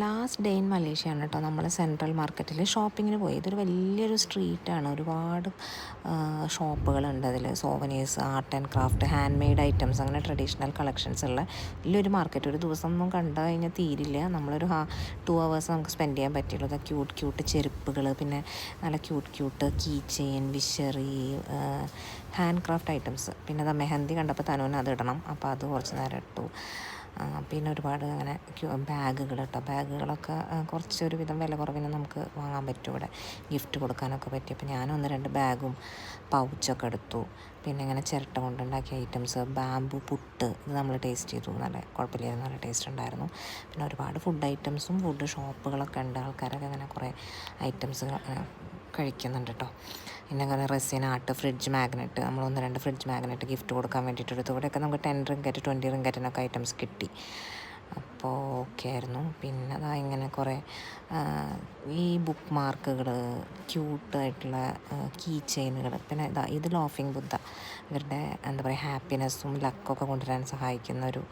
Last day in മലേഷ്യയാണ് കേട്ടോ. നമ്മൾ central മാർക്കറ്റിൽ ഷോപ്പിങ്ങിന് പോയി. ഇതൊരു വലിയൊരു സ്ട്രീറ്റാണ്. ഒരുപാട് ഷോപ്പുകളുണ്ട് അതിൽ. Souvenirs, art and craft, hand made items, അങ്ങനെ ട്രഡീഷണൽ കളക്ഷൻസ് ഉള്ള വലിയൊരു മാർക്കറ്റ്. ഒരു ദിവസം ഒന്നും കണ്ടു കഴിഞ്ഞാൽ തീരില്ല. നമ്മളൊരു 2 hours നമുക്ക് സ്പെൻഡ് ചെയ്യാൻ പറ്റുള്ളൂ. അത് ക്യൂട്ട് ചെരുപ്പുകൾ, പിന്നെ നല്ല ക്യൂട്ട് കീ ചെയിൻ, വിഷറി, ഹാൻഡ് ക്രാഫ്റ്റ് ഐറ്റംസ്. പിന്നെ അത് മെഹന്തി കണ്ടപ്പോൾ തനുവിന് അത് ഇടണം, അപ്പോൾ അത് കുറച്ച് നേരം ഇട്ടു. പിന്നെ ഒരുപാട് അങ്ങനെ ബാഗുകൾ കേട്ടോ. ബാഗുകളൊക്കെ കുറച്ചൊരു വിധം വില കുറവിന് നമുക്ക് വാങ്ങാൻ പറ്റും ഇവിടെ, ഗിഫ്റ്റ് കൊടുക്കാനൊക്കെ പറ്റി. അപ്പോൾ ഞാൻ 1-2 ബാഗും പൗച്ചൊക്കെ എടുത്തു. പിന്നെ ഇങ്ങനെ ചിരട്ട കൊണ്ടുണ്ടാക്കിയ ഐറ്റംസ്, ബാമ്പു പുട്ട്, ഇത് നമ്മൾ ടേസ്റ്റ് ചെയ്തു. നല്ല കുഴപ്പമില്ലായിരുന്നു, നല്ല ടേസ്റ്റ് ഉണ്ടായിരുന്നു. പിന്നെ ഒരുപാട് ഫുഡ് ഐറ്റംസും ഫുഡ് ഷോപ്പുകളൊക്കെ ഉണ്ട്. ആൾക്കാരൊക്കെ അങ്ങനെ കുറേ ഐറ്റംസ് കഴിക്കുന്നുണ്ട് കേട്ടോ. പിന്നെ അങ്ങനെ റെസിൻ ആർട്ട്, ഫ്രിഡ്ജ് മാഗ്നറ്റ്, നമ്മൾ 1-2 ഫ്രിഡ്ജ് മാഗ്നറ്റ് ഗിഫ്റ്റ് കൊടുക്കാൻ വേണ്ടിയിട്ട് എടുത്തു. ഇവിടെയൊക്കെ നമുക്ക് 10 റിങ്കറ്റ് 20 റിങ്കറ്റിനൊക്കെ ഐറ്റംസ് കിട്ടി. അപ്പോൾ ഓക്കെ ആയിരുന്നു. പിന്നെ അതാ ഇങ്ങനെ കുറേ ഈ ബുക്ക് മാർക്കുകൾ, ക്യൂട്ടായിട്ടുള്ള കീ ചെയിനുകൾ. പിന്നെ ഇത് ലോഫിംഗ് ബുദ്ധ, ഇവരുടെ എന്താ പറയുക, ഹാപ്പിനെസ്സും ലക്കൊക്കെ കൊണ്ടുവരാൻ സഹായിക്കുന്ന ഒരു